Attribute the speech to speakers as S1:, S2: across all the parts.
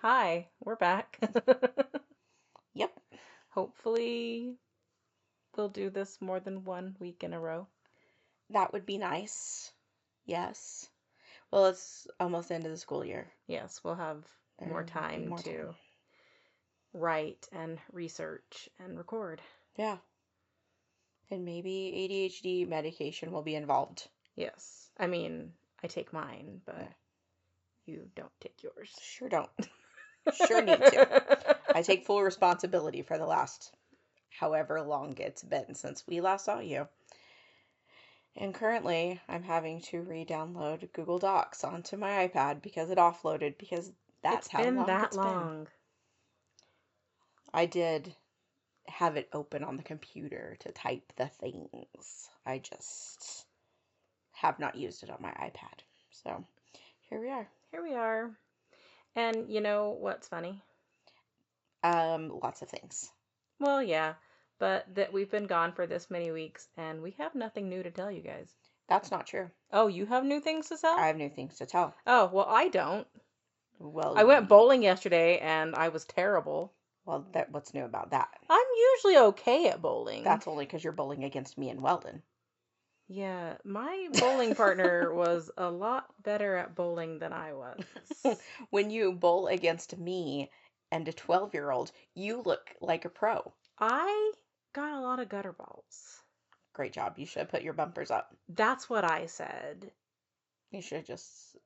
S1: Hi, we're back.
S2: Yep,
S1: Hopefully, we'll do this more than 1 week in a row.
S2: that would be nice. Yes. Well, it's almost the end of the school year.
S1: Yes, we'll have more
S2: There will be
S1: time
S2: more
S1: to
S2: time.
S1: write and research and record.
S2: Yeah. And maybe ADHD medication will be involved.
S1: Yes. I mean, I take mine, but
S2: Yeah.
S1: you don't take yours.
S2: Sure don't. Sure need to. I take full responsibility for the last however long it's been since we last saw you. And currently, I'm having to re-download Google Docs onto my iPad because it offloaded because that's
S1: It's
S2: how
S1: been
S2: long
S1: that
S2: it's been.
S1: long.
S2: I did have it open on the computer to type the things. I just have not used it on my iPad. So here we are.
S1: Here we are. And you know what's funny?
S2: Lots of things.
S1: Well, yeah, but that we've been gone for this many weeks and we have nothing new to tell you guys.
S2: That's not true.
S1: Oh, you have new things to tell?
S2: I have new things to tell.
S1: Oh, well, I don't.
S2: Well,
S1: I went bowling yesterday and I was terrible.
S2: what's new about that?
S1: I'm usually okay at bowling.
S2: That's only because you're bowling against me and Weldon.
S1: Yeah, my bowling partner was a lot better at bowling than I was.
S2: When you bowl against me and a 12-year-old, you look like a pro.
S1: I got a lot of gutter balls.
S2: Great job. You should have put your bumpers up.
S1: That's what I said.
S2: You should have just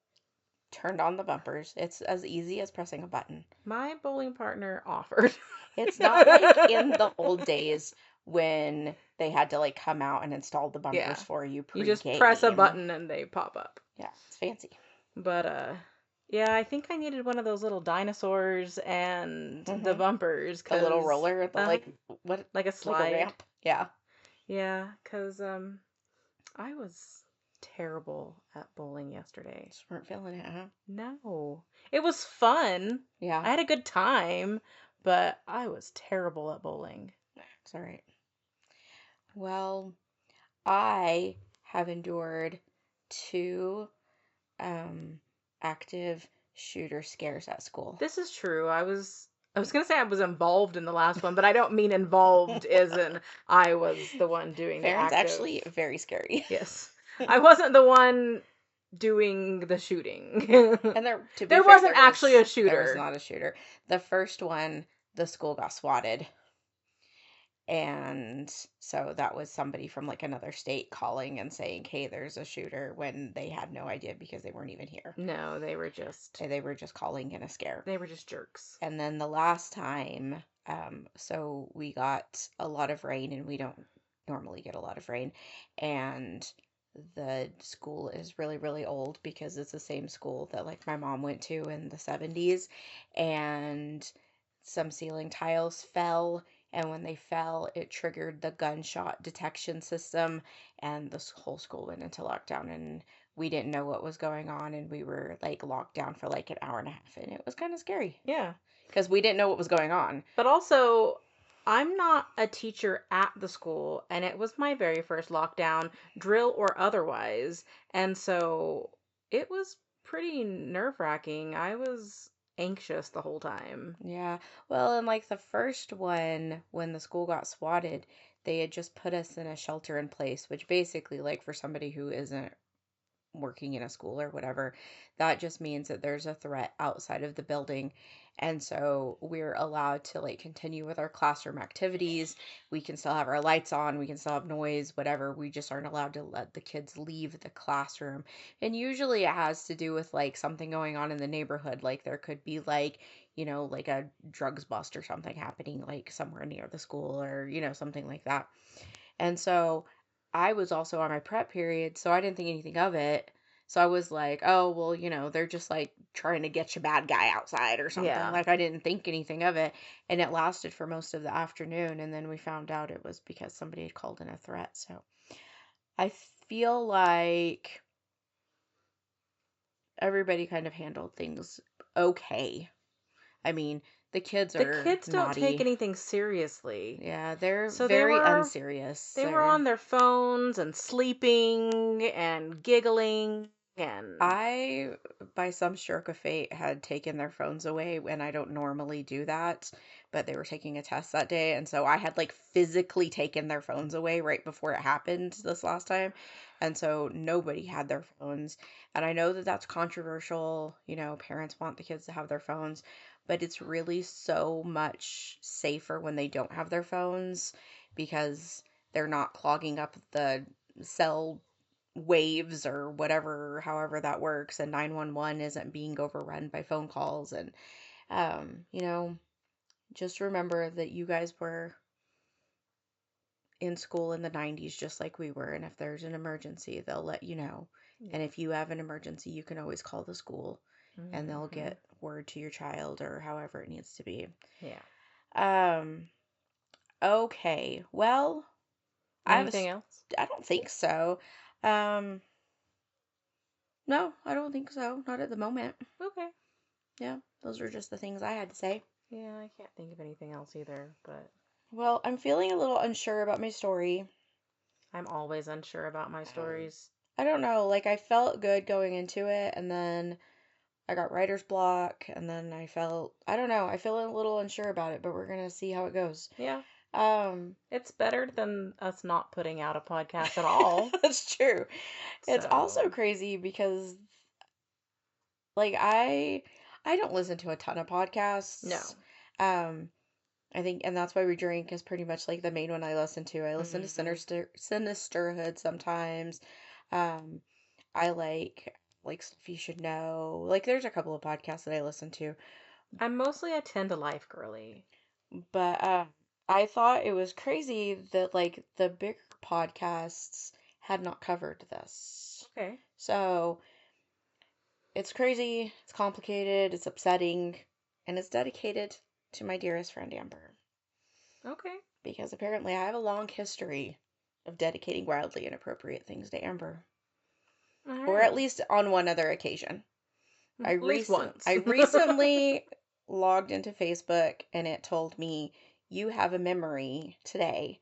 S2: turned on the bumpers. It's as easy as pressing a button.
S1: My bowling partner offered.
S2: It's not like in the old days when they had to like come out and install the bumpers
S1: Yeah.
S2: for you
S1: You
S2: pre-game.
S1: just press a button and they pop up.
S2: Yeah, it's fancy.
S1: But yeah, I think I needed one of those little dinosaurs and the bumpers.
S2: The little
S1: 'Cause,
S2: roller, the like what?
S1: like a
S2: Like a
S1: slide.
S2: ramp. Yeah.
S1: Yeah, because I was terrible at bowling yesterday.
S2: Just weren't feeling it, huh?
S1: No. It was fun.
S2: Yeah.
S1: I had a good time, but I was terrible at bowling.
S2: It's all right. Well, I have endured 2 active shooter scares at school.
S1: This is true. I was gonna say I was involved in the last one, but I don't mean involved as in I was the one doing the
S2: Farron's
S1: active.
S2: actually very scary.
S1: Yes. I wasn't the one doing the shooting.
S2: And there
S1: wasn't actually a shooter.
S2: There was not a shooter. The first one, the school got swatted. And so that was somebody from like another state calling and saying, "Hey, there's a shooter," when they had no idea because they weren't even here.
S1: No, they were just
S2: calling in a scare.
S1: They were just jerks.
S2: And then the last time, so we got a lot of rain, and we don't normally get a lot of rain. And the school is really, really old because it's the same school that like my mom went to in the 70s. And some ceiling tiles fell, and when they fell, it triggered the gunshot detection system, and the whole school went into lockdown, and we didn't know what was going on, and we were like locked down for like an hour and a half, and it was kind of scary.
S1: Yeah.
S2: Because we didn't know what was going on.
S1: But also, I'm not a teacher at the school, and it was my very first lockdown, drill or otherwise, and so it was pretty nerve-wracking. I was anxious the whole time.
S2: Yeah. Well, and like the first one, when the school got swatted, they had just put us in a shelter in place, which basically, like for somebody who isn't working in a school or whatever, that just means that there's a threat outside of the building. And so we're allowed to like continue with our classroom activities. We can still have our lights on, we can still have noise, whatever. We just aren't allowed to let the kids leave the classroom. And usually it has to do with like something going on in the neighborhood. Like there could be like, like a drugs bust or something happening like somewhere near the school, or, something like that. And so I was also on my prep period, so I didn't think anything of it. So I was like, oh, well, they're just like trying to get you bad guy outside or something.
S1: Yeah.
S2: Like I didn't think anything of it. And it lasted for most of the afternoon. And then we found out it was because somebody had called in a threat. So I feel like everybody kind of handled things okay. I mean, the kids
S1: don't
S2: naughty.
S1: take anything seriously.
S2: Yeah, they're
S1: So
S2: very unserious.
S1: They were on their phones and sleeping and giggling. And
S2: I, by some stroke of fate, had taken their phones away, and I don't normally do that, but they were taking a test that day, and so I had like physically taken their phones away right before it happened this last time, and so nobody had their phones. And I know that that's controversial, parents want the kids to have their phones, but it's really so much safer when they don't have their phones because they're not clogging up the cell waves or whatever, however that works, and 911 isn't being overrun by phone calls. And, um, you know, just remember that you guys were in school in the 90s just like we were. And if there's an emergency, they'll let you know. And
S1: yeah.
S2: if you have an emergency, you can always call the school and they'll
S1: Hmm.
S2: get word to your child or however it needs to be.
S1: Yeah.
S2: Um, okay. Well,
S1: Anything else?
S2: I don't think so. Um, no, I don't think so. Not at the moment.
S1: Okay.
S2: Yeah, those were just the things I had to say.
S1: Yeah, I can't think of anything else either, but
S2: Well, I'm feeling a little unsure about my story.
S1: I'm always unsure about my stories.
S2: I don't know, like I felt good going into it and then I got writer's block and then I don't know, I feel a little unsure about it, but we're gonna see how it goes.
S1: Yeah,
S2: Um,
S1: it's better than us not putting out a podcast at all.
S2: that's true. It's also
S1: So,
S2: crazy because like I don't listen to a ton of podcasts.
S1: no.
S2: Um, I think, and that's why we drink is pretty much like the main one I listen to. I listen to
S1: Hmm.
S2: Sinisterhood sometimes. Um, I like Stuff You Should Know. Like, there's a couple of podcasts that I listen to,
S1: I'm mostly a 10 to life girly.
S2: but I thought it was crazy that like the bigger podcasts had not covered this.
S1: Okay.
S2: So it's crazy, it's complicated, it's upsetting, and it's dedicated to my dearest friend Amber.
S1: Okay.
S2: Because apparently I have a long history of dedicating wildly inappropriate things to Amber,
S1: All
S2: or at
S1: right.
S2: least on one other occasion.
S1: At least
S2: I
S1: once.
S2: recently logged into Facebook and it told me you have a memory today,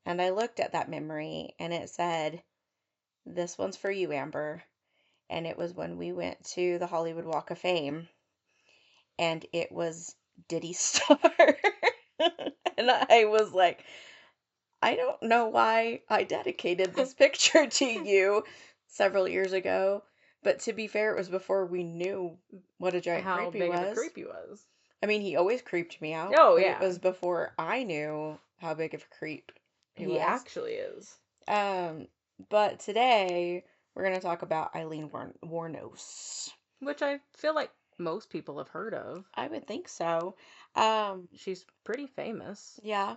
S2: and I looked at that memory and it said this one's for you, Amber, and it was when we went to the Hollywood Walk of Fame, and it was Diddy Star. And I was like, I don't know why I dedicated this picture to you several years ago, but to be fair, it was before we knew what a giant
S1: How
S2: creep he
S1: big of a
S2: was.
S1: creep he was.
S2: I mean, he always creeped me out,
S1: Oh,
S2: but it
S1: yeah.
S2: was before I knew how big of a creep he
S1: He
S2: was.
S1: actually is.
S2: Um, but today we're going to talk about Aileen Wuornos.
S1: Which I feel like most people have heard of.
S2: I would think so. Um,
S1: She's pretty famous.
S2: Yeah.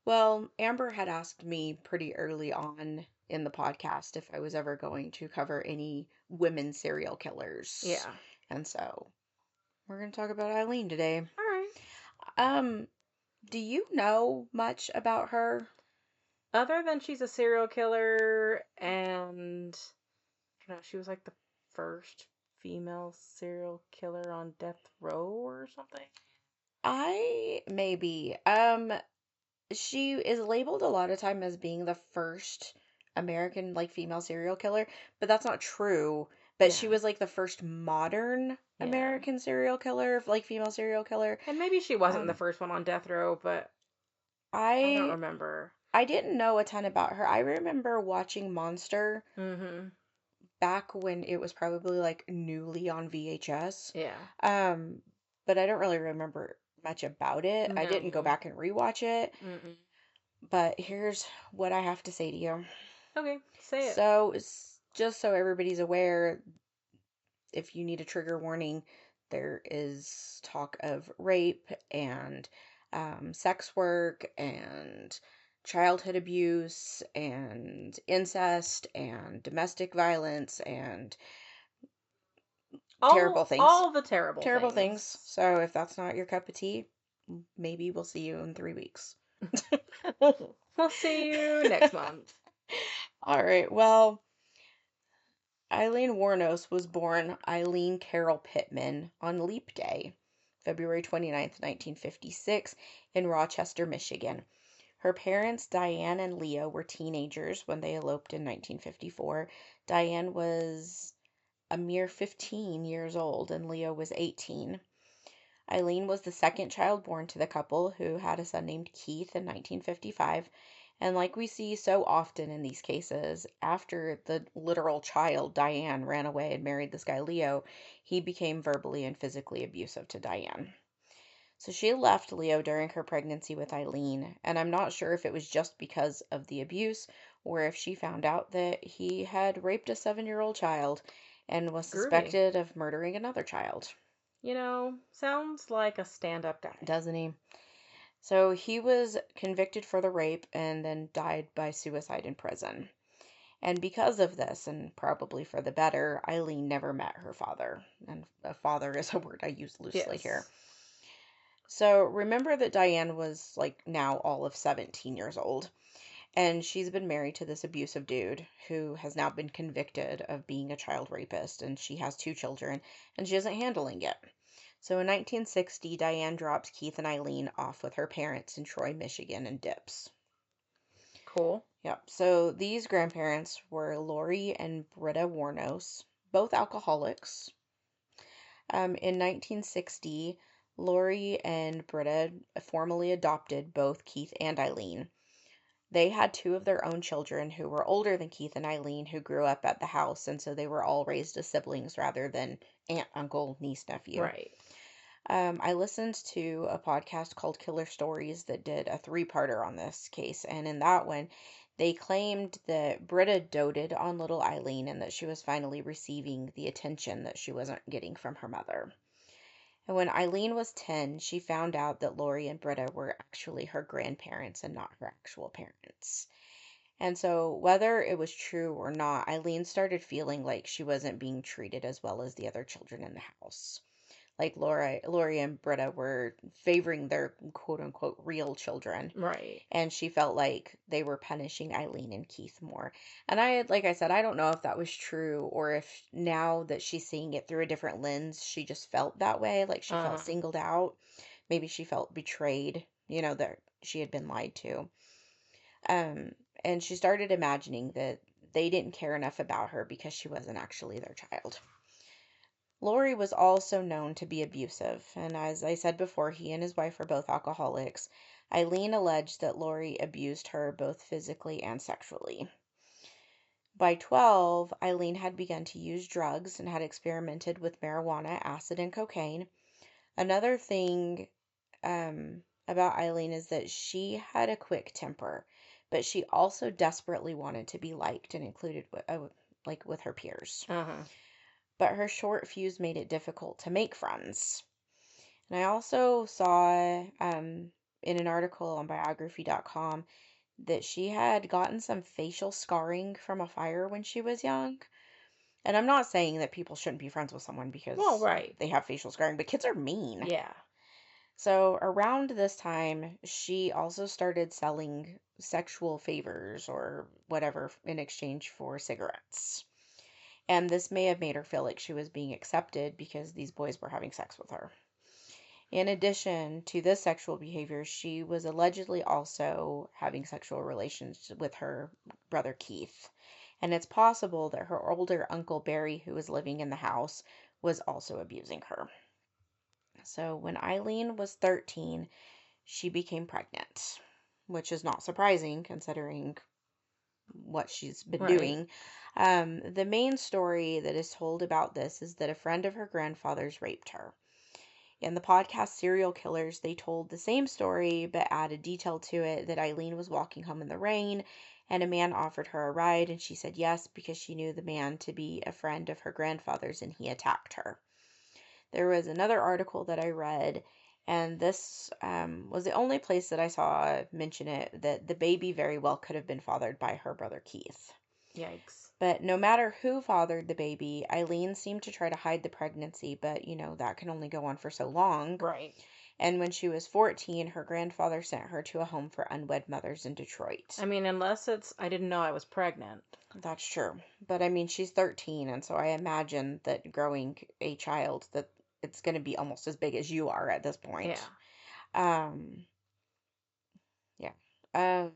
S2: Well, Amber had asked me pretty early on in the podcast if I was ever going to cover any women serial killers.
S1: Yeah.
S2: And so we're going to talk about Eileen today.
S1: All right.
S2: Um, do you know much about her?
S1: Other than she's a serial killer and she was like the first female serial killer on death row or something.
S2: I maybe. She is labeled a lot of time as being the first American like female serial killer, but that's not true. But she
S1: Yeah.
S2: was like the first modern
S1: Yeah.
S2: American serial killer, like female serial killer.
S1: And maybe she wasn't the
S2: Um,
S1: first one on death row, but I don't
S2: I
S1: remember.
S2: I didn't know a ton about her. I remember watching Monster
S1: Mm-hmm.
S2: back when it was probably like newly on VHS.
S1: Yeah.
S2: Um, but I don't really remember much about it. I didn't go
S1: No.
S2: back and rewatch it.
S1: Mm-mm.
S2: But here's what I have to say to you.
S1: Okay, say it.
S2: So, just so everybody's aware, if you need a trigger warning, there is talk of rape and sex work and childhood abuse and incest and domestic violence and terrible things.
S1: All the terrible
S2: Terrible things.
S1: things.
S2: So, if that's not your cup of tea, maybe we'll see you in 3 weeks.
S1: We'll see you next month.
S2: All right. Well, Aileen Wuornos was born Eileen Carol Pittman on Leap Day, February 29th, 1956, in Rochester, Michigan. Her parents, Diane and Leo, were teenagers when they eloped in 1954. Diane was a mere 15 years old, and Leo was 18. Aileen was the second child born to the couple, who had a son named Keith in 1955. And like we see so often in these cases, after the literal child, Diane, ran away and married this guy, Leo, he became verbally and physically abusive to Diane. So she left Leo during her pregnancy with Aileen, and I'm not sure if it was just because of the abuse or if she found out that he had raped a 7-year-old child and was
S1: Groovy.
S2: suspected of murdering another child.
S1: Sounds like a stand-up guy.
S2: Doesn't he? So he was convicted for the rape and then died by suicide in prison. And because of this, and probably for the better, Aileen never met her father. And a father is a word I use loosely here.
S1: Yes.
S2: So remember that Diane was like now all of 17 years old. And she's been married to this abusive dude who has now been convicted of being a child rapist. And she has 2 children and she isn't handling it. So in 1960, Diane drops Keith and Aileen off with her parents in Troy, Michigan, and dips.
S1: Cool.
S2: Yep. So these grandparents were Lori and Britta Wuornos, both alcoholics. In 1960, Lori and Britta formally adopted both Keith and Aileen. They had 2 of their own children who were older than Keith and Aileen, who grew up at the house, and so they were all raised as siblings rather than aunt, uncle, niece, nephew.
S1: Right.
S2: I listened to a podcast called Killer Stories that did a 3-parter on this case, and in that one, they claimed that Britta doted on little Aileen and that she was finally receiving the attention that she wasn't getting from her mother. And when Aileen was 10, she found out that Lori and Britta were actually her grandparents and not her actual parents. And so, whether it was true or not, Aileen started feeling like she wasn't being treated as well as the other children in the house. Like Lori and Britta were favoring their quote unquote real children,
S1: Right.
S2: and she felt like they were punishing Aileen and Keith more. And like I said, I don't know if that was true or if now that she's seeing it through a different lens, she just felt that way, like she felt
S1: Uh-huh.
S2: singled out. Maybe she felt betrayed, that she had been lied to. Um, and she started imagining that they didn't care enough about her because she wasn't actually their child. Lori was also known to be abusive, and as I said before, he and his wife are both alcoholics. Aileen alleged that Lori abused her both physically and sexually. By 12, Aileen had begun to use drugs and had experimented with marijuana, acid, and cocaine. Another thing about Aileen is that she had a quick temper, but she also desperately wanted to be liked and included like with her peers.
S1: Uh-huh.
S2: But her short fuse made it difficult to make friends. And I also saw in an article on biography.com that she had gotten some facial scarring from a fire when she was young. And I'm not saying that people shouldn't be friends with someone
S1: Well,
S2: because
S1: right.
S2: they have facial scarring, but kids are mean.
S1: Yeah.
S2: So around this time, she also started selling sexual favors or whatever in exchange for cigarettes. And this may have made her feel like she was being accepted because these boys were having sex with her. In addition to this sexual behavior, she was allegedly also having sexual relations with her brother Keith. And it's possible that her older uncle Barry, who was living in the house, was also abusing her. So when Aileen was 13, she became pregnant, which is not surprising considering what she's been
S1: Right.
S2: doing. The main story that is told about this is that a friend of her grandfather's raped her. In the podcast Serial Killers, they told the same story but added detail to it that Aileen was walking home in the rain and a man offered her a ride and she said yes because she knew the man to be a friend of her grandfather's and he attacked her. There was another article that I read, and this was the only place that I saw mention it, that the baby very well could have been fathered by her brother Keith.
S1: Yikes.
S2: But no matter who fathered the baby, Aileen seemed to try to hide the pregnancy, but that can only go on for so long.
S1: Right.
S2: And when she was 14, her grandfather sent her to a home for unwed mothers in Detroit.
S1: I mean, unless it's I didn't know I was pregnant.
S2: That's true. But I mean, she's 13, and so I imagine that growing a child, that it's going to be almost as big as you are at this point.
S1: Yeah.
S2: Um, yeah.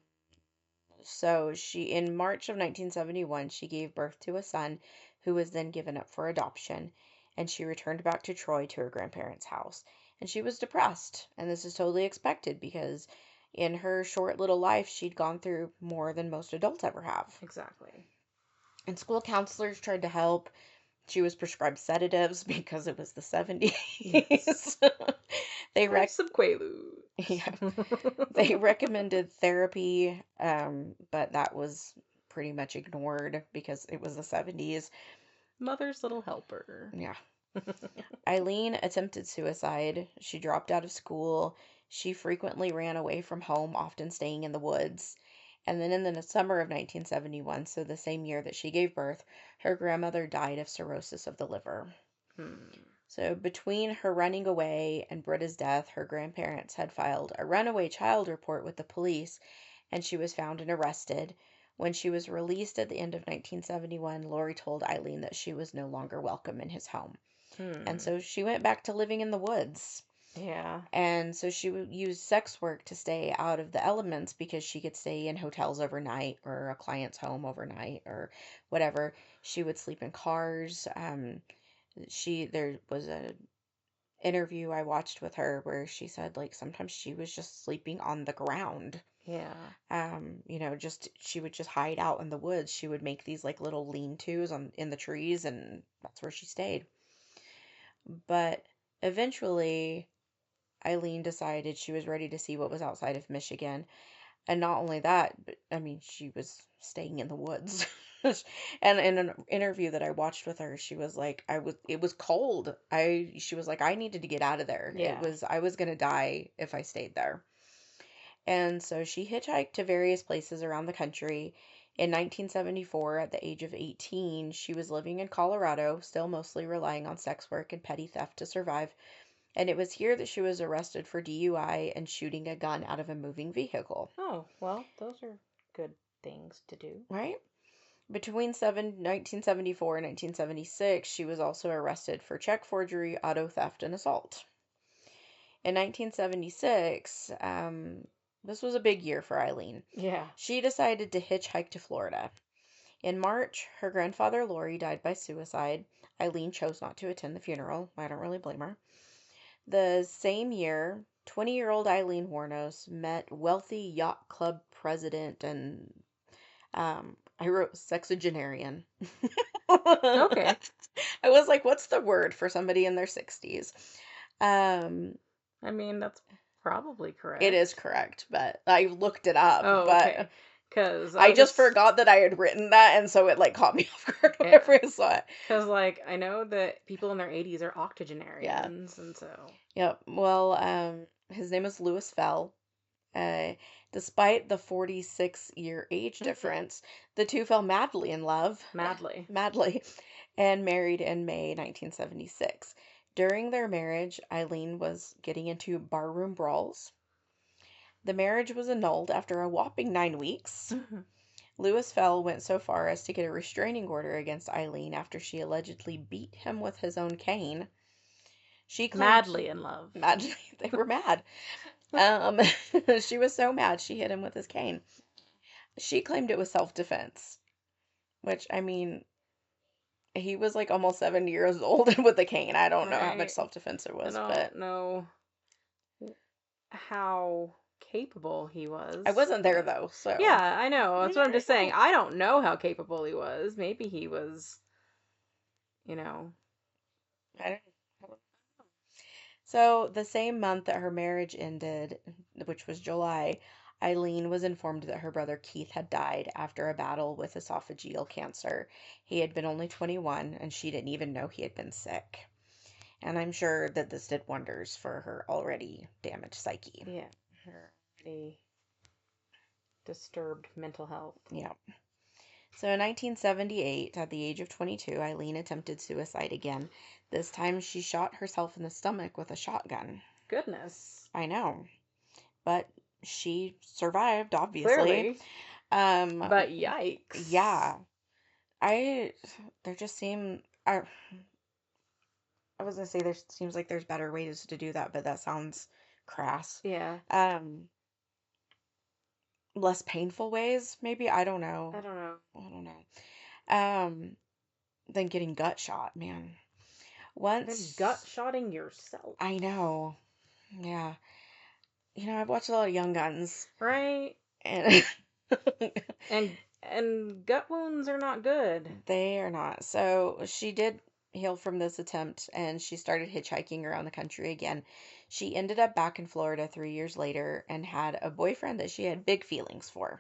S2: So in March of 1971, she gave birth to a son who was then given up for adoption, and she returned back to Troy to her grandparents' house. And she was depressed, and this is totally expected because in her short little life, she'd gone through more than most adults ever have.
S1: Exactly.
S2: And school counselors tried to help. She was prescribed sedatives because it was the 70s.
S1: Yes.
S2: They
S1: Try some Quaaludes.
S2: yeah, they recommended therapy, but that was pretty much ignored because it was the 70s.
S1: Mother's little helper.
S2: Yeah. Aileen attempted suicide. She dropped out of school. She frequently ran away from home, often staying in the woods. And then in the summer of 1971, so the same year that she gave birth, her grandmother died of cirrhosis of the liver. So between her running away and Britta's death, her grandparents had filed a runaway child report with the police, and she was found and arrested. When she was released at the end of 1971, Lori told Aileen that she was no longer welcome in his home. And so she went back to living in the woods.
S1: Yeah.
S2: And so she would use sex work to stay out of the elements because she could stay in hotels overnight or a client's home overnight or whatever. She would sleep in cars. There was a interview I watched with her where she said like sometimes she was just sleeping on the ground.
S1: Yeah.
S2: Just she would just hide out in the woods. She would make these like little lean-tos in the trees, and that's where she stayed. But eventually, Aileen decided she was ready to see what was outside of Michigan. And not only that, but I mean, she was staying in the woods. And in an interview that I watched with her, she was like, it was cold. She was like, I needed to get out of there.
S1: Yeah.
S2: I was going to die if I stayed there. And so she hitchhiked to various places around the country. In 1974, at the age of 18, she was living in Colorado, still mostly relying on sex work and petty theft to survive. And it was here that she was arrested for DUI and shooting a gun out of a moving vehicle.
S1: Oh, well, those are good things to do.
S2: Right? Between 1974 and 1976, she was also arrested for check forgery, auto theft, and assault. In 1976, this was a big year for Aileen.
S1: Yeah.
S2: She decided to hitchhike to Florida. In March, her grandfather Lori died by suicide. Aileen chose not to attend the funeral. I don't really blame her. The same year, 20-year-old Aileen Wuornos met wealthy yacht club president and I wrote sexagenarian.
S1: Okay.
S2: I was like, what's the word for somebody in their 60s?
S1: I mean, that's probably correct.
S2: It is correct, but I looked it up.
S1: Oh,
S2: but
S1: okay. Because
S2: I just forgot that I had written that, and so it like caught me off guard whenever I saw it.
S1: Because like I know that people in their 80s are octogenarians, and so.
S2: Yep. Well, his name is Louis Fell. Despite the 46-year age difference, the two fell madly in love. Madly. And married in May 1976. During their marriage, Aileen was getting into barroom brawls. The marriage was annulled after a whopping 9 weeks. Louis Fell went so far as to get a restraining order against Aileen after she allegedly beat him with his own cane. She claimed
S1: Madly in love.
S2: Madly. They were mad. She was so mad she hit him with his cane. She claimed it was self-defense, which, I mean, he was like almost 70 years old with a cane. I don't know how much self-defense it was,
S1: I
S2: but
S1: don't know how capable he was.
S2: I wasn't there though, so.
S1: Yeah, I know. That's what I'm just saying. I don't know how capable he was. Maybe he was,
S2: I don't know. So, the same month that her marriage ended, which was July, Aileen was informed that her brother Keith had died after a battle with esophageal cancer. He had been only 21, and she didn't even know he had been sick. And I'm sure that this did wonders for her already damaged psyche.
S1: Yeah, her already disturbed mental health.
S2: Yeah. So in 1978, at the age of 22, Aileen attempted suicide again. This time she shot herself in the stomach with a shotgun.
S1: Goodness.
S2: I know. But she survived, obviously.
S1: Clearly. But yikes.
S2: Yeah. There just seem, I was going to say there seems like there's better ways to do that, but that sounds crass.
S1: Yeah.
S2: Less painful ways, maybe? I don't know.
S1: I don't know.
S2: than getting gut shot, man.
S1: Then gut
S2: Once,
S1: shotting yourself.
S2: I know, yeah. I've watched a lot of Young Guns,
S1: Right?
S2: and
S1: And gut wounds are not good.
S2: they are not. So she did heal from this attempt, and she started hitchhiking around the country again. She ended up back in Florida 3 years later and had a boyfriend that she had big feelings for.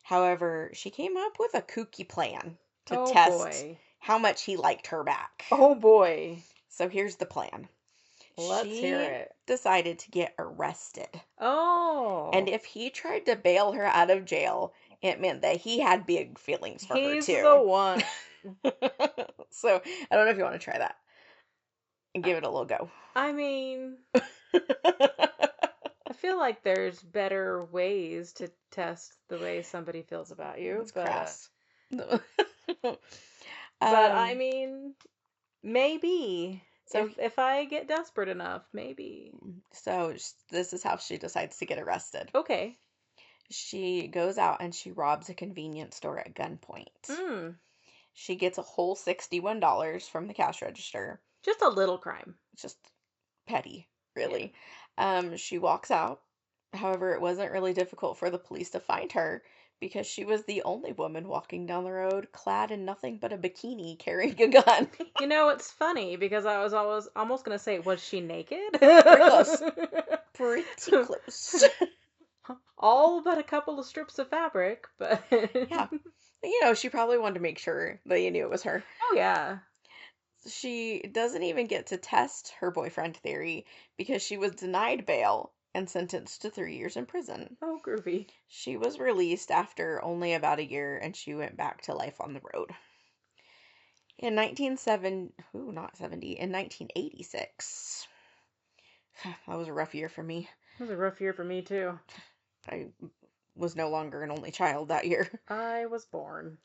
S2: However, she came up with a kooky plan to
S1: Oh
S2: test
S1: boy.
S2: how much he liked her back.
S1: Oh boy.
S2: So here's the plan.
S1: Let's hear
S2: She
S1: it.
S2: decided to get arrested. And
S1: Oh.
S2: if he tried to bail her out of jail, it meant that he had big feelings for her
S1: He's the
S2: too.
S1: one.
S2: So I don't know if you want to try that and give it a little go.
S1: I mean, I feel like there's better ways to test the way somebody feels about you,
S2: It's crass.
S1: but I
S2: um,
S1: mean, maybe
S2: so
S1: if I get desperate enough, maybe.
S2: so this is how she decides to get arrested.
S1: Okay.
S2: She goes out and she robs a convenience store at gunpoint.
S1: Hmm.
S2: She gets a whole $61 from the cash register.
S1: Just a little crime.
S2: It's just petty,
S1: Yeah.
S2: really. She walks out. However, it wasn't really difficult for the police to find her because she was the only woman walking down the road clad in nothing but a bikini carrying a gun.
S1: It's funny because I was always almost gonna say, was she naked?
S2: Pretty close. Pretty close.
S1: All but a couple of strips of fabric, but
S2: Yeah. She probably wanted to make sure that you knew it was her.
S1: oh yeah.
S2: She doesn't even get to test her boyfriend theory because she was denied bail and sentenced to 3 years in prison.
S1: Oh, groovy.
S2: She was released after only about a year and she went back to life on the road. In 1986. That was a rough year for me.
S1: It was a rough year for me too.
S2: I was no longer an only child that year.
S1: I was born.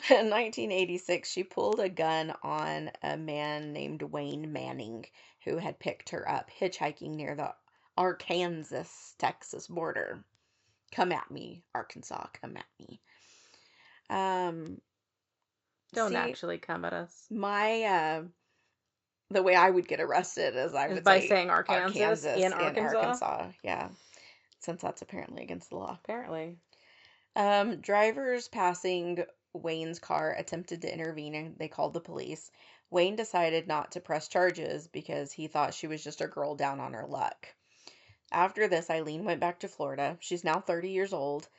S2: In 1986, she pulled a gun on a man named Wayne Manning, who had picked her up hitchhiking near the Arkansas-Texas border. Come at me, Arkansas, come at me.
S1: Don't
S2: See,
S1: actually come at us.
S2: the way I would get arrested is I
S1: Is
S2: would
S1: by
S2: say
S1: saying Arkansas in
S2: in
S1: Arkansas?
S2: Arkansas, yeah, since that's apparently against the law.
S1: Apparently.
S2: Drivers passing Wayne's car attempted to intervene and they called the police. Wayne decided not to press charges because he thought she was just a girl down on her luck. After this, Aileen went back to Florida. She's now 30 years old,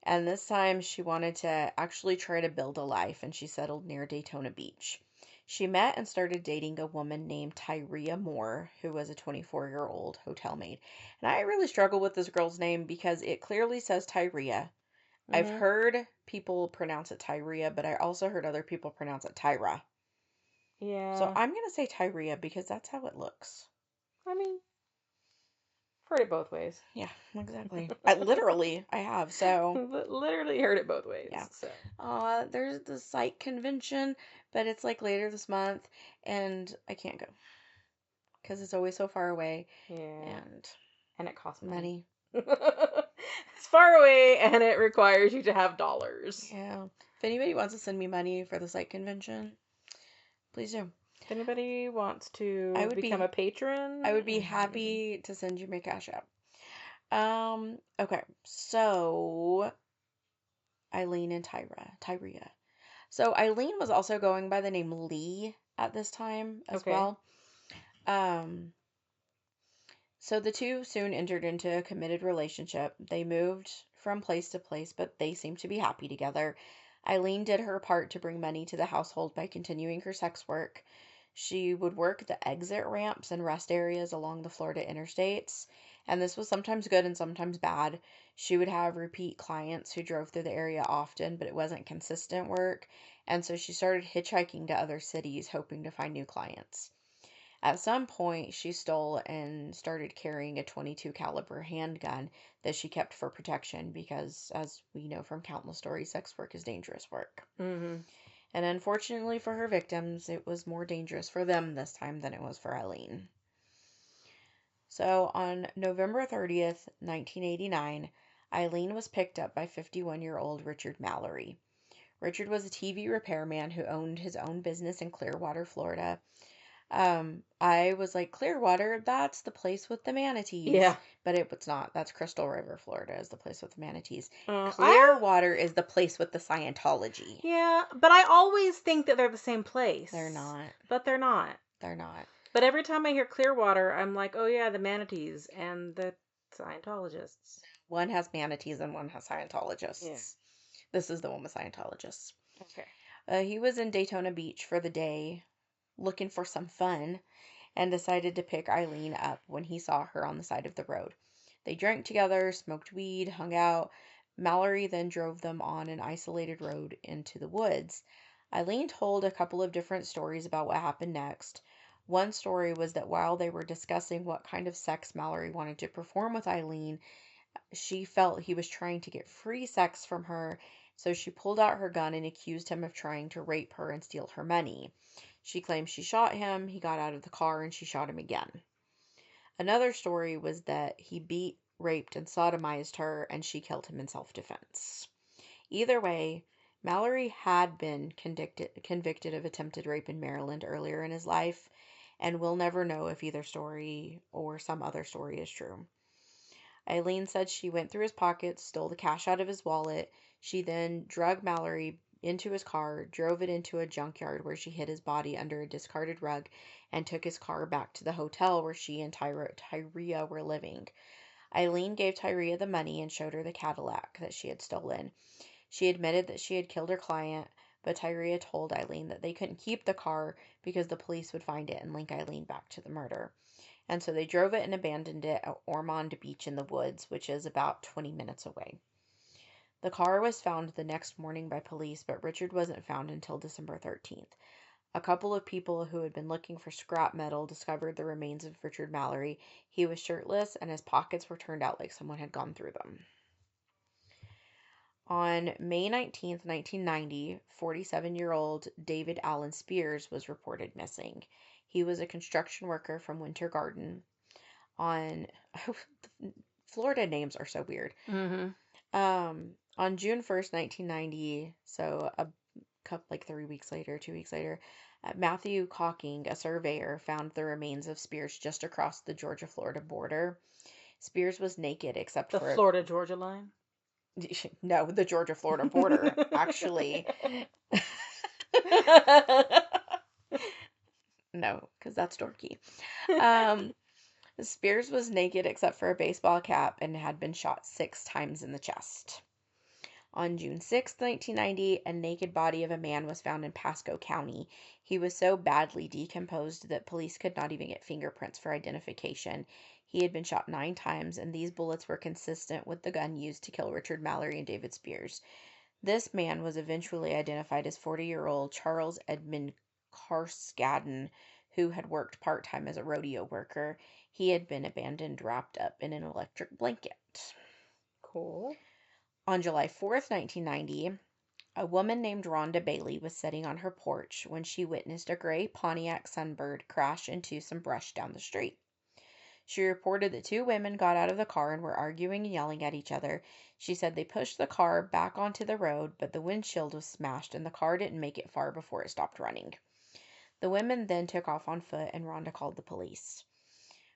S2: and this time she wanted to actually try to build a life, and she settled near Daytona Beach. She met and started dating a woman named Tyria Moore, who was a 24-year-old hotel maid. And I really struggle with this girl's name because it clearly says Tyria. I've
S1: Hmm.
S2: heard people pronounce it Tyria, but I also heard other people pronounce it Tyra. So
S1: Yeah.
S2: I'm going to say Tyria because that's how it looks.
S1: I mean, heard it both ways.
S2: Yeah, exactly. I have. So,
S1: Literally heard it both ways.
S2: yeah.
S1: So
S2: There's the psych convention, but it's like later this month, and I can't go because it's always so far away
S1: yeah,
S2: and
S1: and it costs money.
S2: money.
S1: It's far away, and it requires you to have dollars.
S2: Yeah. If anybody wants to send me money for the psych convention, please do.
S1: If anybody wants
S2: I
S1: to
S2: would
S1: become
S2: be
S1: a patron,
S2: I would be happy to send you my cash app. Okay. So Aileen and Tyria. So Aileen was also going by the name Lee at this time as
S1: okay.
S2: well. Um, so the two soon entered into a committed relationship. They moved from place to place, but they seemed to be happy together. Aileen did her part to bring money to the household by continuing her sex work. She would work the exit ramps and rest areas along the Florida interstates, and this was sometimes good and sometimes bad. She would have repeat clients who drove through the area often, but it wasn't consistent work, and so she started hitchhiking to other cities hoping to find new clients. At some point, she stole and started carrying a 22 caliber handgun that she kept for protection because, as we know from countless stories, sex work is dangerous work.
S1: Mm-hmm.
S2: And unfortunately for her victims, it was more dangerous for them this time than it was for Aileen. So on November 30th, 1989, Aileen was picked up by 51-year-old Richard Mallory. Richard was a TV repairman who owned his own business in Clearwater, Florida. I was like, Clearwater, that's the place with the manatees.
S1: Yeah.
S2: But it was not. That's Crystal River, Florida, is the place with the manatees.
S1: I
S2: Clearwater is the place with the Scientology.
S1: Yeah, but I always think that they're the same
S2: They're
S1: place.
S2: not.
S1: But they're not.
S2: They're not.
S1: But every time I hear Clearwater, I'm like, oh yeah, the manatees and the Scientologists.
S2: One has manatees and one has
S1: Yeah.
S2: Scientologists. This is the one with Scientologists.
S1: Okay.
S2: He was in Daytona Beach for the day, looking for some fun, and decided to pick Aileen up when he saw her on the side of the road. They drank together, smoked weed, hung out. Mallory then drove them on an isolated road into the woods. Aileen told a couple of different stories about what happened next. One story was that while they were discussing what kind of sex Mallory wanted to perform with Aileen, she felt he was trying to get free sex from her, so she pulled out her gun and accused him of trying to rape her and steal her money. She claimed she shot him, he got out of the car, and she shot him again. Another story was that he beat, raped, and sodomized her, and she killed him in self-defense. Either way, Mallory had been convicted of attempted rape in Maryland earlier in his life, and we'll never know if either story or some other story is true. Aileen said she went through his pockets, stole the cash out of his wallet. She then drug Mallory into his car, drove it into a junkyard where she hid his body under a discarded rug, and took his car back to the hotel where she and Tyria were living. Aileen gave Tyria the money and showed her the Cadillac that she had stolen. She admitted that she had killed her client, but Tyria told Aileen that they couldn't keep the car because the police would find it and link Aileen back to the murder. And so they drove it and abandoned it at Ormond Beach in the woods, which is about 20 minutes away. The car was found the next morning by police, but Richard wasn't found until December 13th. A couple of people who had been looking for scrap metal discovered the remains of Richard Mallory. He was shirtless, and his pockets were turned out like someone had gone through them. On May 19th, 1990, 47-year-old David Allen Spears was reported missing. He was a construction worker from Winter Garden. On Florida names are so weird.
S1: Mm-hmm.
S2: On June 1st, 1990, so a couple, like 3 weeks later, 2 weeks later, Matthew Cocking, a surveyor, found the remains of Spears just across the Georgia-Florida border. Spears was naked except
S1: The
S2: for
S1: Florida-Georgia line?
S2: no, the Georgia-Florida border, actually. No, because that's dorky. Spears was naked except for a baseball cap and had been shot 6 times in the chest. On June 6, 1990, a naked body of a man was found in Pasco County. He was so badly decomposed that police could not even get fingerprints for identification. He had been shot 9 times, and these bullets were consistent with the gun used to kill Richard Mallory and David Spears. This man was eventually identified as 40-year-old Charles Edmund Carskadden, who had worked part-time as a rodeo worker. He had been abandoned wrapped up in an electric blanket.
S1: Cool.
S2: On July 4th, 1990, a woman named Rhonda Bailey was sitting on her porch when she witnessed a gray Pontiac Sunbird crash into some brush down the street. She reported that 2 women got out of the car and were arguing and yelling at each other. She said they pushed the car back onto the road, but the windshield was smashed and the car didn't make it far before it stopped running. The women then took off on foot and Rhonda called the police.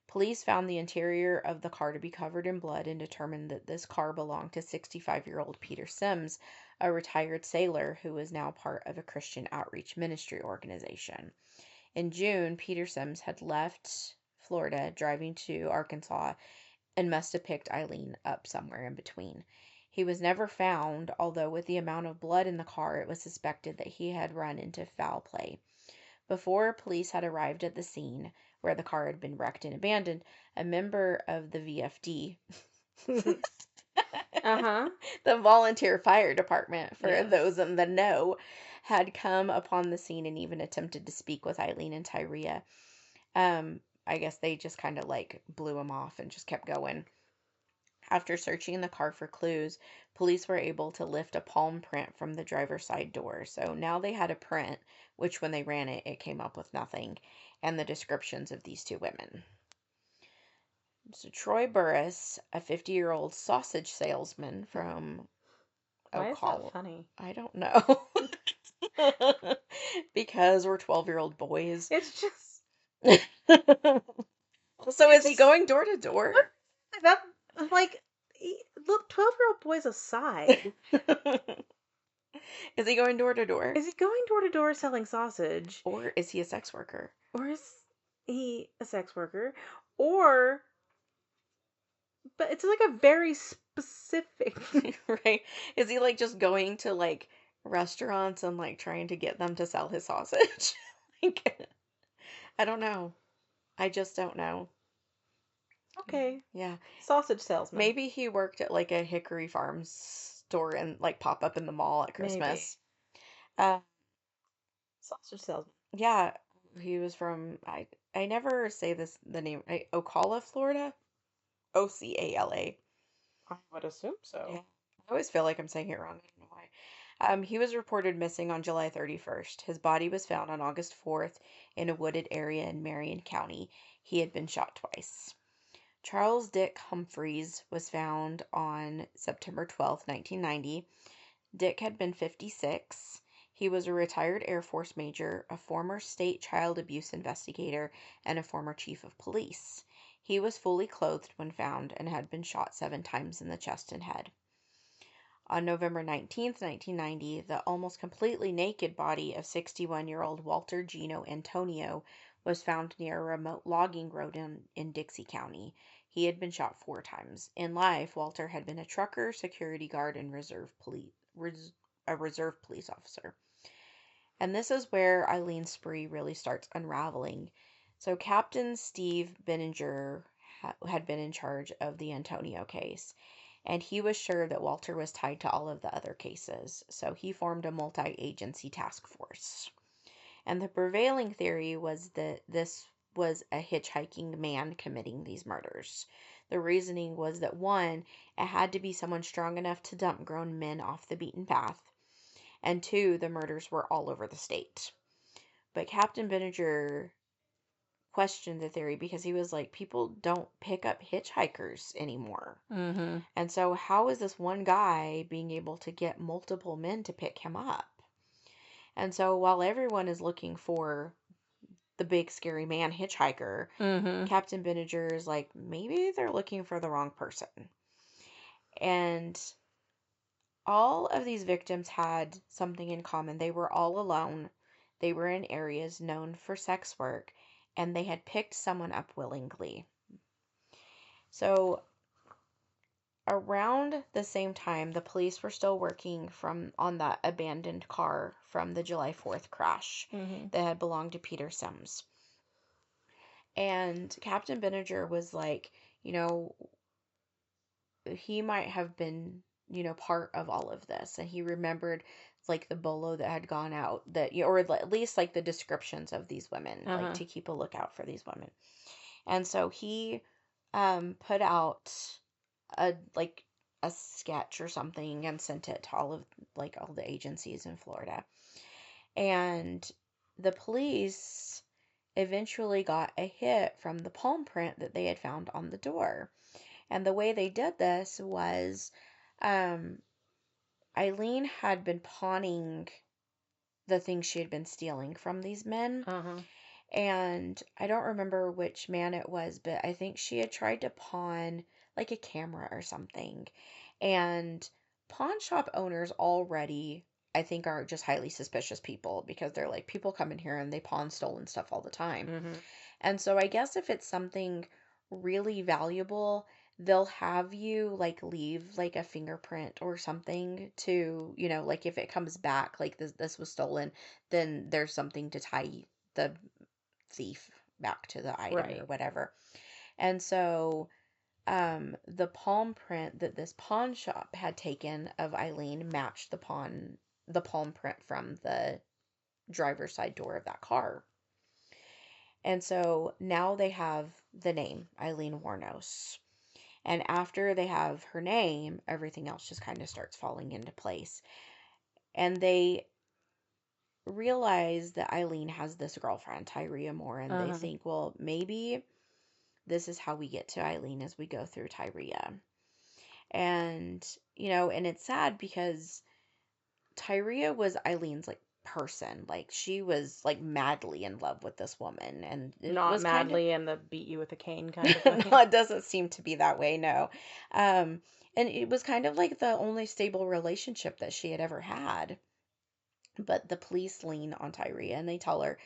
S2: Police found the interior of the car to be covered in blood and determined that this car belonged to 65-year-old Peter Sims, a retired sailor who was now part of a Christian outreach ministry organization. In June, Peter Sims had left Florida, driving to Arkansas, and must have picked Aileen up somewhere in between. He was never found, although with the amount of blood in the car, it was suspected that he had run into foul play. Before police had arrived at the scene, where the car had been wrecked and abandoned, a member of the VFD,
S1: Uh-huh.
S2: the volunteer fire department, for
S1: Yes.
S2: those in the know, had come upon the scene and even attempted to speak with Aileen and Tyria. I guess they just kind of like blew him off and just kept going. After searching the car for clues, police were able to lift a palm print from the driver's side door. So now they had a print, which when they ran it, it came up with nothing, and the descriptions of these 2 women. So Troy Burris, a 50-year-old sausage salesman from
S1: Why is that
S2: Ocala.
S1: funny?
S2: I don't know. Because we're 12-year-old boys.
S1: It's just,
S2: So is he
S1: it's,
S2: going door to door?
S1: that, like, look, 12-year-old boys aside,
S2: Is he going door to door?
S1: is he going door to door selling sausage?
S2: Or is he a sex worker?
S1: Or is he a sex worker? Or, but it's like a very specific.
S2: Right? Is he like just going to like restaurants and like trying to get them to sell his sausage? Like, I don't know. I just don't know.
S1: Okay,
S2: Yeah.
S1: sausage salesman.
S2: Maybe he worked at like a Hickory Farms store and like pop up in the mall at
S1: Maybe.
S2: Christmas. Uh,
S1: Sausage salesman.
S2: yeah, he was from I never say this the name Ocala, Florida. Ocala.
S1: I would assume
S2: Yeah.
S1: so.
S2: I always feel like I'm saying it wrong. I don't know why. He was reported missing on July 31st. His body was found on August 4th in a wooded area in Marion County. He had been shot twice. Charles Dick Humphreys was found on September 12th, 1990. Dick had been 56. He was a retired Air Force major, a former state child abuse investigator, and a former chief of police. He was fully clothed when found and had been shot 7 times in the chest and head. On November 19th, 1990, the almost completely naked body of 61-year-old Walter Gino Antonio was found near a remote logging road in Dixie County. He had been shot 4 times. In life, Walter had been a trucker, security guard, and a reserve police officer. And this is where Eileen's spree really starts unraveling. So Captain Steve Benninger had been in charge of the Antonio case, and he was sure that Walter was tied to all of the other cases, so he formed a multi-agency task force. And the prevailing theory was that this was a hitchhiking man committing these murders. The reasoning was that one, it had to be someone strong enough to dump grown men off the beaten path, and two, the murders were all over the state. But Captain Benninger questioned the theory because he was like, people don't pick up hitchhikers anymore.
S1: Mm-hmm.
S2: And so, how is this one guy being able to get multiple men to pick him up? And so, while everyone is looking for the big scary man hitchhiker,
S1: Mm-hmm.
S2: Captain Benninger is like, maybe they're looking for the wrong person. And all of these victims had something in common. They were all alone, they were in areas known for sex work, and they had picked someone up willingly. So, around the same time, the police were still working on that abandoned car from the July 4th crash
S1: Mm-hmm.
S2: that had belonged to Peter Sims. And Captain Benninger was like, you know, he might have been, part of all of this. And he remembered like the bolo that had gone out, that, or at least like the descriptions of these women, like
S1: Uh-huh.
S2: to keep a lookout for these women. And so he put out a like a sketch or something and sent it to all the agencies in Florida. And the police eventually got a hit from the palm print that they had found on the door. And the way they did this was um, Aileen had been pawning the things she had been stealing from these men.
S1: Uh-huh.
S2: And I don't remember which man it was, but I think she had tried to pawn like a camera or something. And pawn shop owners already, I think, are just highly suspicious people because they're like, people come in here and they pawn stolen stuff all the time.
S1: Mm-hmm.
S2: And so I guess if it's something really valuable, they'll have you like leave like a fingerprint or something to, like if it comes back like this was stolen, then there's something to tie the thief back to the item or
S1: Right.
S2: whatever. And so the palm print that this pawn shop had taken of Aileen matched the palm print from the driver's side door of that car. And so now they have the name Aileen Wuornos. And after they have her name, everything else just kind of starts falling into place. And they realize that Aileen has this girlfriend, Tyria Moore, and they
S1: Uh-huh.
S2: think, well, maybe this is how we get to Aileen as we go through Tyria. And, and it's sad because Tyria was Eileen's like person. Like, she was like madly in love with this woman, and it
S1: Not
S2: was kind of
S1: madly and the beat you with a cane kind of
S2: no,
S1: thing.
S2: it doesn't seem to be that way, no. Um, and it was kind of like the only stable relationship that she had ever had. But the police lean on Tyria and they tell her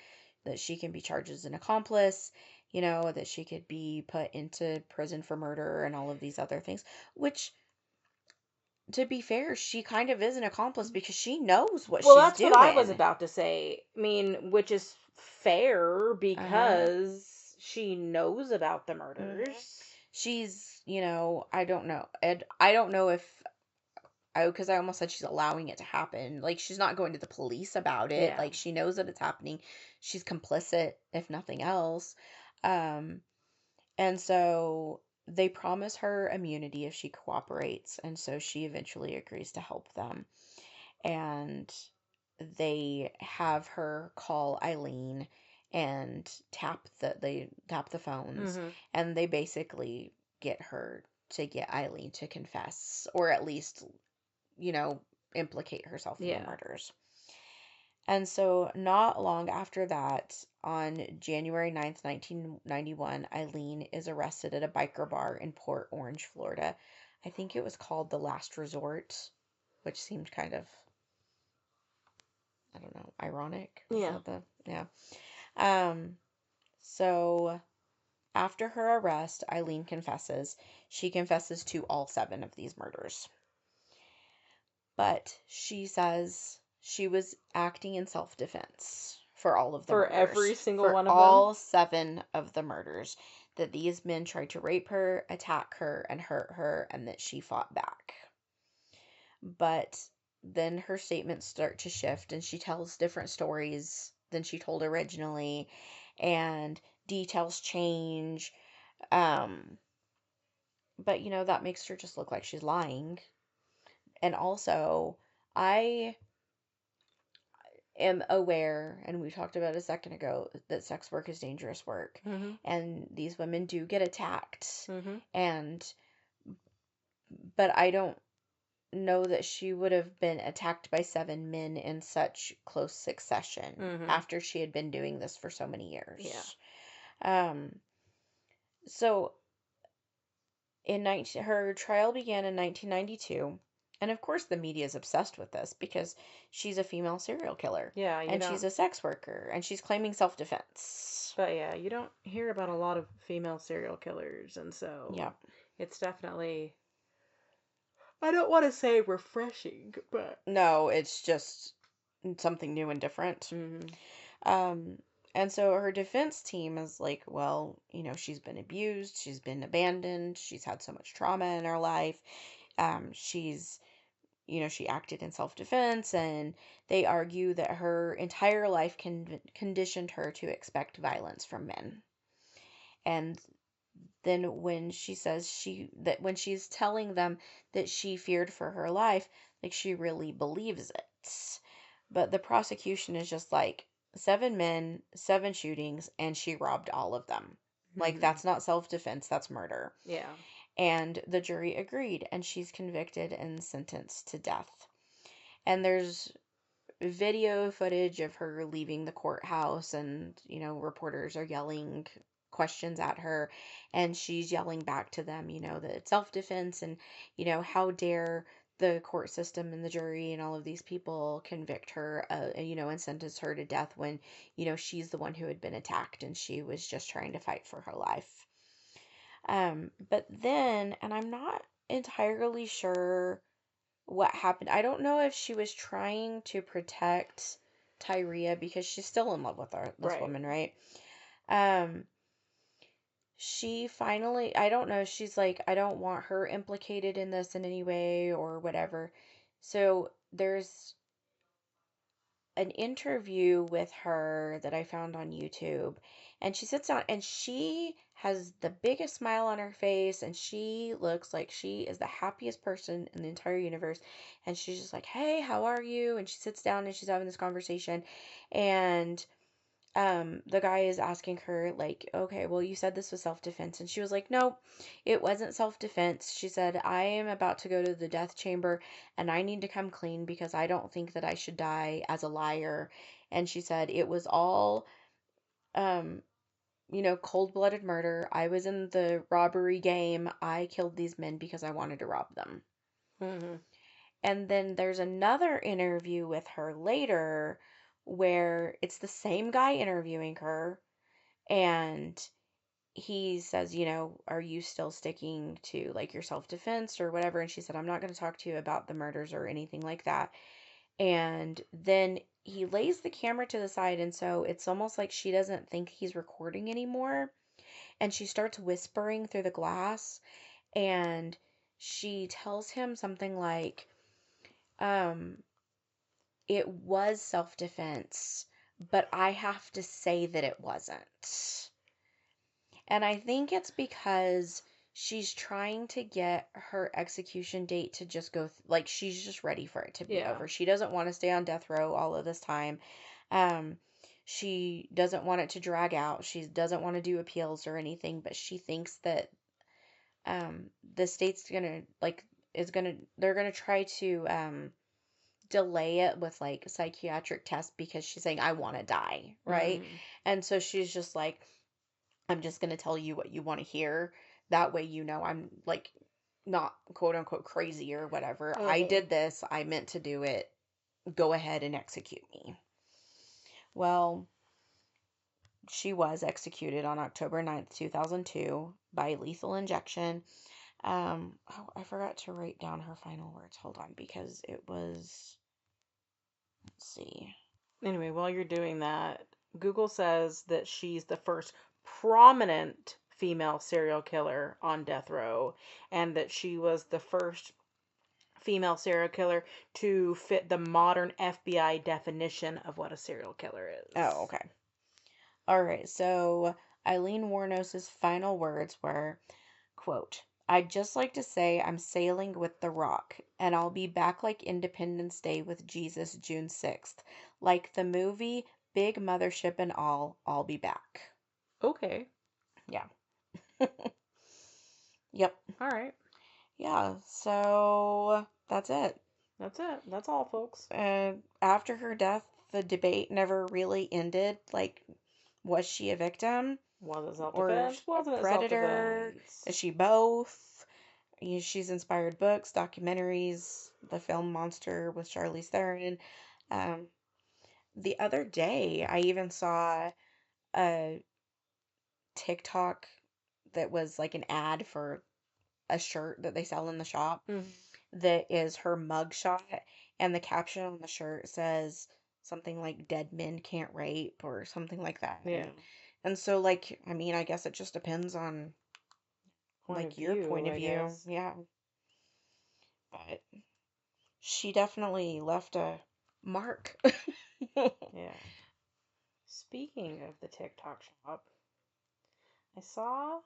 S2: that she can be charged as an accomplice, that she could be put into prison for murder and all of these other things, which, to be fair, she kind of is an accomplice because she knows what
S1: Well,
S2: she's
S1: that's what I was
S2: doing.
S1: about to say. I mean, which is fair
S2: Uh-huh.
S1: because she knows about the
S2: Hmm.
S1: murders.
S2: She's, I don't know. And I don't know if because I almost said she's allowing it to happen. Like, she's not going to the police about it.
S1: Yeah.
S2: Like, she knows that it's happening. She's complicit, if nothing else. Um, and so they promise her immunity if she cooperates. And so she eventually agrees to help them. And they have her call Aileen and they tap the phones,
S1: Mhm.
S2: and they basically get her to get Aileen to confess, or at least, you know, implicate herself in the
S1: Yeah.
S2: murders. And so, not long after that, on January 9th, 1991, Eileen is arrested at a biker bar in Port Orange, Florida. I think it was called The Last Resort, which seemed kind of, I don't know, ironic. Is
S1: Yeah.
S2: that yeah. Um, so after her arrest, Eileen confesses. She confesses to all 7 of these murders. But she says she was acting in self defense for all of the
S1: For every
S2: murders,
S1: single
S2: for
S1: one of them.
S2: all 7 of the murders, that these men tried to rape her, attack her, and hurt her, and that she fought back. But then her statements start to shift, and she tells different stories than she told originally, and details change. Um, but that makes her just look like she's lying. And also, I am aware, and we talked about a second ago, that sex work is dangerous work.
S1: Mhm.
S2: And these women do get attacked.
S1: Mhm.
S2: And, but I don't know that she would have been attacked by 7 men in such close succession
S1: Mhm.
S2: after she had been doing this for so many
S1: Yeah.
S2: years. Um, so her trial began in 1992. And of course, the media is obsessed with this because she's a female serial killer
S1: Yeah, you
S2: and she's
S1: don't
S2: a sex worker and she's claiming self defense.
S1: but yeah, you don't hear about a lot of female serial killers and so
S2: Yep.
S1: it's definitely I don't want to say refreshing, but
S2: No, it's just something new and different.
S1: mhm.
S2: Um, and so her defense team is like, well, she's been abused, she's been abandoned, she's had so much trauma in her life. She's, she acted in self defense, and they argue that her entire life conditioned her to expect violence from men. And then when she says that when she's telling them that she feared for her life, like, she really believes it. But the prosecution is just like, 7 men, 7 shootings, and she robbed all of them. Like,
S1: Mhm.
S2: that's not self-defense, that's murder.
S1: Yeah.
S2: And the jury agreed, and she's convicted and sentenced to death. And there's video footage of her leaving the courthouse, and reporters are yelling questions at her, and she's yelling back to them, that it's self-defense, and how dare the court system and the jury and all of these people convict her, and sentence her to death when she's the one who had been attacked and she was just trying to fight for her life. But then, and I'm not entirely sure what happened. I don't know if she was trying to protect Tyria because she's still in love with this
S1: Right.
S2: woman, right? Um, she finally, I don't know, she's like, I don't want her implicated in this in any way or whatever. So there's an interview with her that I found on YouTube, and she sits down and she has the biggest smile on her face, and she looks like she is the happiest person in the entire universe. And she's just like, "Hey, how are you?" And she sits down and she's having this conversation, and the guy is asking her, like, okay, well, you said this was self-defense. And she was like, no, it wasn't self-defense. She said, I am about to go to the death chamber and I need to come clean because I don't think that I should die as a liar. And she said, it was all, um, cold-blooded murder. I was in the robbery game. I killed these men because I wanted to rob them.
S1: Mm-hmm.
S2: And then there's another interview with her later where it's the same guy interviewing her, and he says, are you still sticking to like your self-defense or whatever? And she said, I'm not going to talk to you about the murders or anything like that. And then he lays the camera to the side, and so it's almost like she doesn't think he's recording anymore. And she starts whispering through the glass, and she tells him something like, um, it was self-defense, but I have to say that it wasn't. And I think it's because she's trying to get her execution date to just go, like, she's just ready for it to be
S1: Yeah.
S2: over. She doesn't want to stay on death row all of this time. Um, she doesn't want it to drag out. She doesn't want to do appeals or anything, but she thinks that the state's gonna, like, they're gonna try to delay it with like psychiatric tests because she's saying, I want to die, right?
S1: Mm-hmm.
S2: And so she's just like, I'm just going to tell you what you want to hear. That way, I'm like not quote unquote crazy or whatever. I
S1: Uh-huh.
S2: did this. I meant to do it. Go ahead and execute me. Well, she was executed on October 9th, 2002 by lethal injection. Oh, I forgot to write down her final words. Hold on, because it was, let's see.
S1: Anyway, while you're doing that, Google says that she's the first prominent female serial killer on death row, and that she was the first female serial killer to fit the modern FBI definition of what a serial killer
S2: Oh,
S1: is.
S2: okay. All right. So Aileen Wuornos' final words were, quote, I'd just like to say I'm sailing with the rock, and I'll be back like Independence Day with Jesus June 6th. Like the movie, big mothership and all, I'll be back.
S1: Okay.
S2: Yeah. Yep.
S1: All right.
S2: Yeah, so that's it.
S1: That's it. That's all, folks.
S2: After her death, the debate never really ended. Like, was she a victim
S1: Was it self
S2: or
S1: defense?
S2: a
S1: Wasn't it self
S2: predator? Is
S1: defense?
S2: she both? She's inspired books, documentaries, the film Monster with Charlize Theron. Um, the other day, I even saw a TikTok that was like an ad for a shirt that they sell in the shop
S1: Mm-hmm.
S2: that is her mugshot, and the caption on the shirt says something like "Dead men can't rape" or something like that.
S1: Yeah.
S2: And so, like, I mean, I guess it just depends on
S1: Point of
S2: like your point
S1: view,
S2: of
S1: I
S2: view.
S1: guess.
S2: Yeah. But she definitely left a mark.
S1: Yeah. Speaking of the TikTok shop, I saw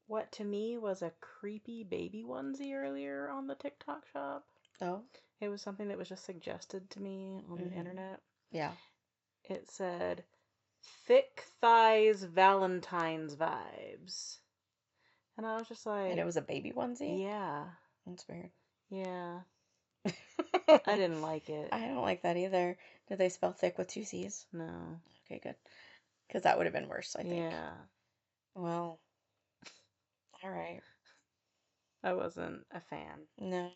S1: what to me was a creepy baby onesie earlier on the TikTok shop.
S2: Oh.
S1: It was something that was just suggested to me on the
S2: Hmm.
S1: internet.
S2: Yeah.
S1: It said, thick thighs Valentine's vibes. And I was just
S2: And it
S1: like,
S2: was a baby onesie?
S1: yeah,
S2: That's weird.
S1: yeah. I
S2: I
S1: didn't like it.
S2: don't like that either. Did they spell thick with two C's?
S1: No.
S2: Okay, good. Because that would have been worse, I think.
S1: Yeah.
S2: Well, all right.
S1: I wasn't a fan.
S2: No.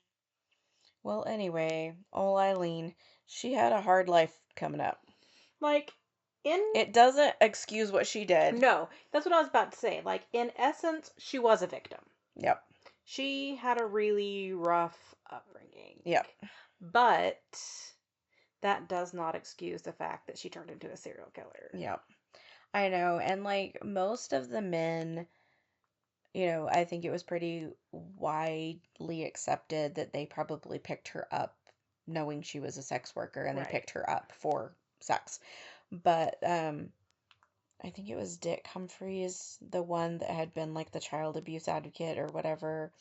S2: Well, anyway, old Eileen, she had a hard life coming up.
S1: Like, in.
S2: It doesn't excuse what she did.
S1: No, that's what I was about to say. Like, in essence, she was a victim.
S2: Yep.
S1: She had a really rough upbringing.
S2: Yep.
S1: But that does not excuse the fact that she turned into a serial killer.
S2: Yep. I know. And like most of the men, I think it was pretty widely accepted that they probably picked her up knowing she was a sex worker and they
S1: Right.
S2: picked her up for sex. But I think it was Dick Humphreys, the one that had been like the child abuse advocate or whatever.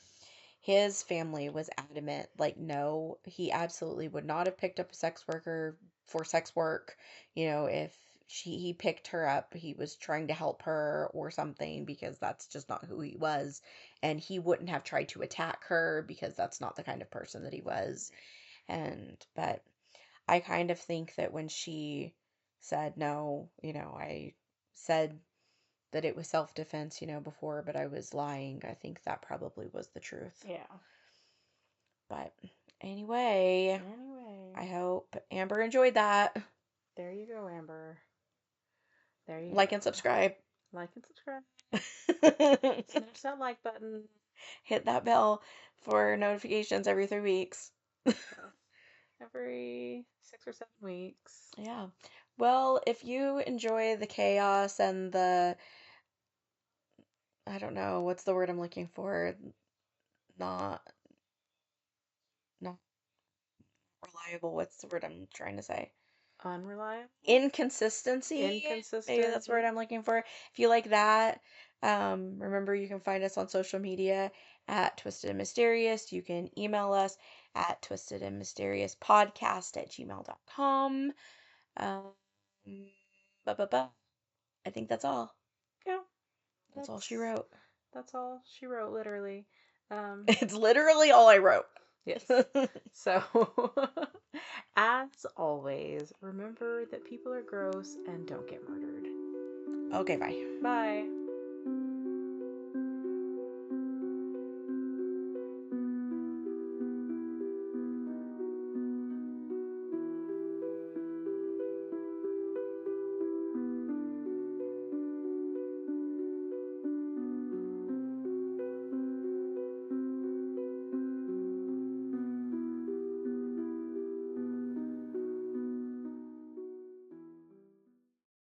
S2: His family was adamant, like, no, he absolutely would not have picked up a sex worker for sex work. If he picked her up. He was trying to help her or something because that's just not who he was. And he wouldn't have tried to attack her because that's not the kind of person that he was. But I kind of think that when she said no, I said that it was self-defense, before, but I was lying. I think that probably was the truth.
S1: Yeah.
S2: But anyway,
S1: Anyway,
S2: I hope Amber enjoyed that.
S1: there you go, Amber. There you
S2: Like
S1: go.
S2: and subscribe.
S1: Like and subscribe. Smash that like button.
S2: Hit that bell for notifications every 3 weeks.
S1: Every 6 or 7 weeks.
S2: Yeah. Well, if you enjoy the chaos and I don't know, what's the word I'm looking for? Not, not reliable. What's the word I'm trying to say?
S1: Unreliable.
S2: Inconsistency. Maybe
S1: Inconsistent.
S2: that's the word I'm looking for. If you like that, remember you can find us on social media at Twisted and Mysterious. You can email us at twistedandmysteriousPodcast@gmail.com. Um, I think that's all.
S1: Yeah.
S2: That's all she wrote.
S1: That's all she wrote, literally.
S2: It's literally all I wrote.
S1: Yes. So, as always, remember that people are gross and don't get murdered.
S2: Okay, bye.
S1: Bye.